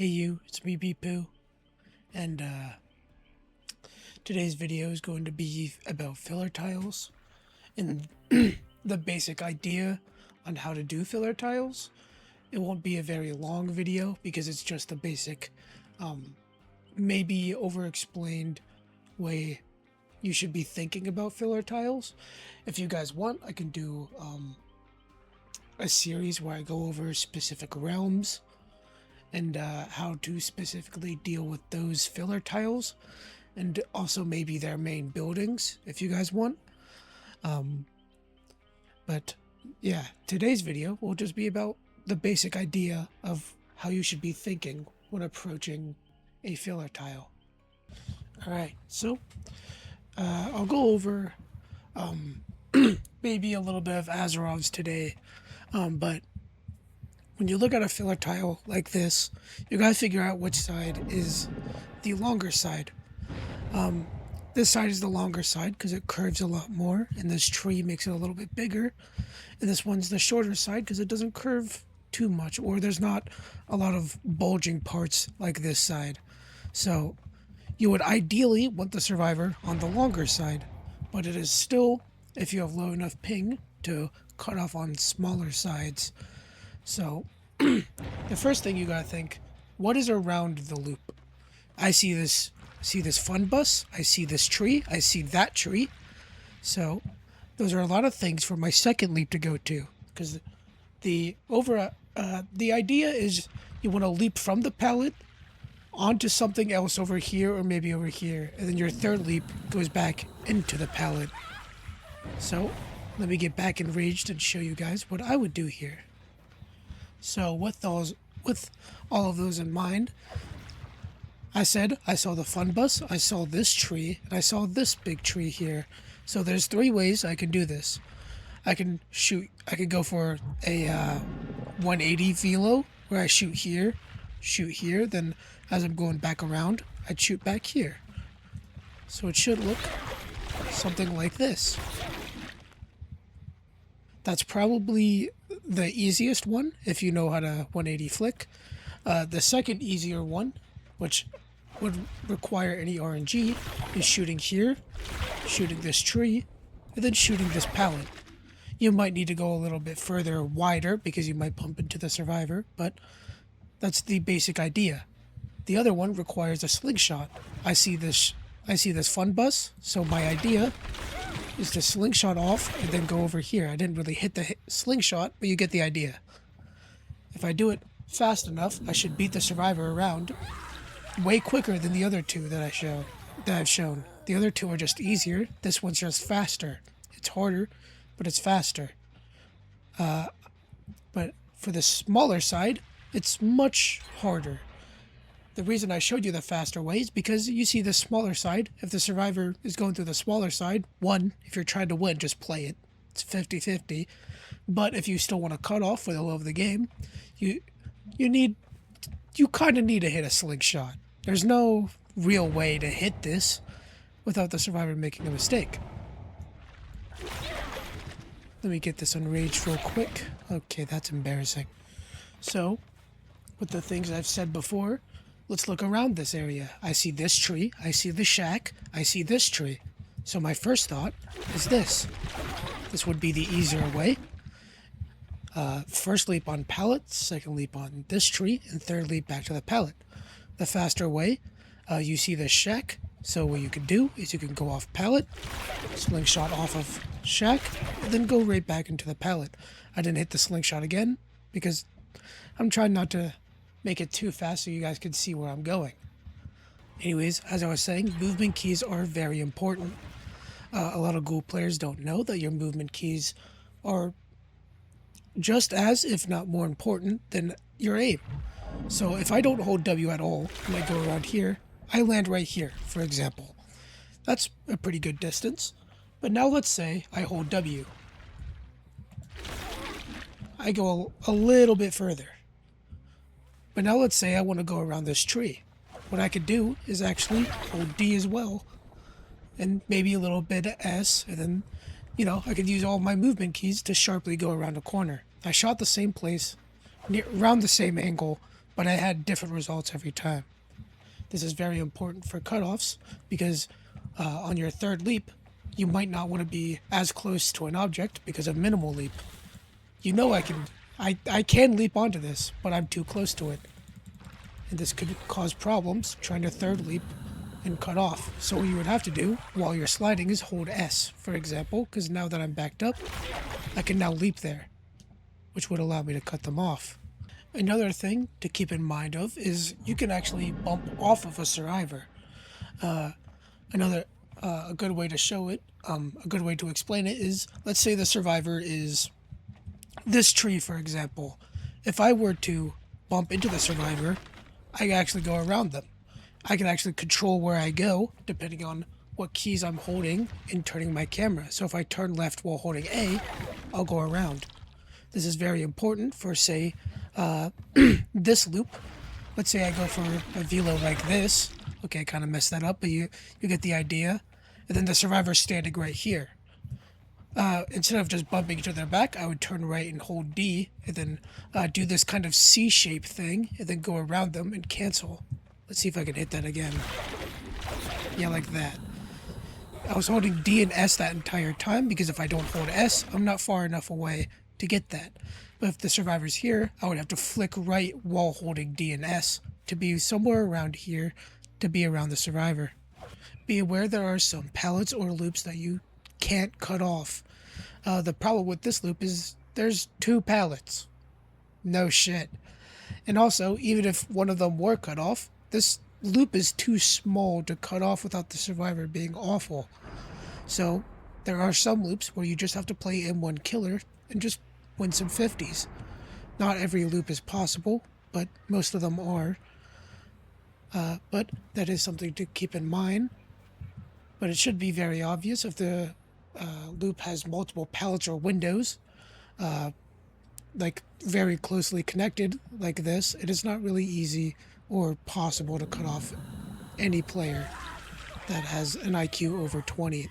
Hey you, it's me Poo, and today's video is going to be about filler tiles and the basic idea on how to do filler tiles. It won't be a very long video because it's just the basic, maybe over-explained way you should be thinking about filler tiles. If you guys want, I can do a series where I go over specific realms and how to specifically deal with those filler tiles, and also maybe their main buildings if you guys want. But yeah, today's video will just be about the basic idea of how you should be thinking when approaching a filler tile. Alright, so I'll go over maybe a little bit of Azerov's today, but when you look at a filler tile like this, you gotta figure out which side is the longer side. This side is the longer side because it curves a lot more, and this tree makes it a little bit bigger. And this one's the shorter side because it doesn't curve too much, or there's not a lot of bulging parts like this side. So you would ideally want the survivor on the longer side, but it is still, if you have low enough ping, to cut off on smaller sides. So, the first thing you gotta think, what is around the loop? I see this fun bus, I see this tree, I see that tree. So, those are a lot of things for my second leap to go to, because the idea is you want to leap from the pallet onto something else over here or maybe over here, and then your third leap goes back into the pallet. So, let me get back enraged and show you guys what I would do here. So with all of those in mind, I said I saw the fun bus, I saw this tree, and I saw this big tree here. So there's three ways I can do this. I can go for a 180 velo where I shoot here, then as I'm going back around, I'd shoot back here. So it should look something like this. That's probably the easiest one if you know how to 180 flick. The second easier one, which would require any RNG, is shooting here, shooting this tree, and then shooting this pallet. You might need to go a little bit further wider because you might bump into the survivor, but that's the basic idea. The other one requires a slingshot. I see this fun bus, so my idea is to slingshot off and then go over here. I didn't really hit the slingshot, but you get the idea. If I do it fast enough, I should beat the survivor around way quicker than the other two that I've shown. The other two are just easier. This one's just faster. It's harder, but it's faster. But for the smaller side, it's much harder. The reason I showed you the faster way is because you see the smaller side. If the survivor is going through the smaller side, if you're trying to win, just play it. It's 50-50. But if you still want to cut off for the love of the game, you kind of need to hit a slingshot. There's no real way to hit this without the survivor making a mistake. Let me get this enraged real quick. Okay, that's embarrassing. So, with the things I've said before, let's look around this area. I see this tree, I see the shack, I see this tree. So my first thought is this. This would be the easier way. First leap on pallet, second leap on this tree, and third leap back to the pallet. The faster way, you see the shack, so what you can do is you can go off pallet, slingshot off of shack, and then go right back into the pallet. I didn't hit the slingshot again because I'm trying not to make it too fast so you guys can see where I'm going. Anyways, as I was saying, movement keys are very important. A lot of Ghoul players don't know that your movement keys are just as, if not more important, than your aim. So if I don't hold W at all, and I go around here, I land right here, for example. That's a pretty good distance. But now let's say I hold W. I go a little bit further. But now let's say I want to go around this tree. What I could do is actually hold D as well, and maybe a little bit of S, and then, I could use all my movement keys to sharply go around a corner. I shot the same place, around the same angle, but I had different results every time. This is very important for cutoffs because on your third leap, you might not want to be as close to an object because of minimal leap. You know I can leap onto this, but I'm too close to it. And this could cause problems trying to third leap and cut off. So what you would have to do while you're sliding is hold S, for example, because now that I'm backed up, I can now leap there, which would allow me to cut them off. Another thing to keep in mind of is you can actually bump off of a survivor. A good way to show it, a good way to explain it is, let's say the survivor is this tree, for example. If I were to bump into the survivor, I can actually go around them. I can actually control where I go depending on what keys I'm holding and turning my camera. So if I turn left while holding A, I'll go around. This is very important for, say, this loop. Let's say I go for a velo like this. Okay, I kind of messed that up, but you get the idea. And then the survivor's standing right here. Instead of just bumping into their back, I would turn right and hold D, and then do this kind of C-shaped thing, and then go around them and cancel. Let's see if I can hit that again. Yeah, like that. I was holding D and S that entire time, because if I don't hold S, I'm not far enough away to get that. But if the survivor's here, I would have to flick right while holding D and S to be somewhere around here to be around the survivor. Be aware there are some pallets or loops that you can't cut off. The problem with this loop is there's 2 pallets. No shit. And also, even if one of them were cut off, this loop is too small to cut off without the survivor being awful. So there are some loops where you just have to play M1 killer and just win some 50s. Not every loop is possible, but most of them are. But that is something to keep in mind. But it should be very obvious if the loop has multiple pallets or windows, like very closely connected like this. It is not really easy or possible to cut off any player that has an IQ over 20.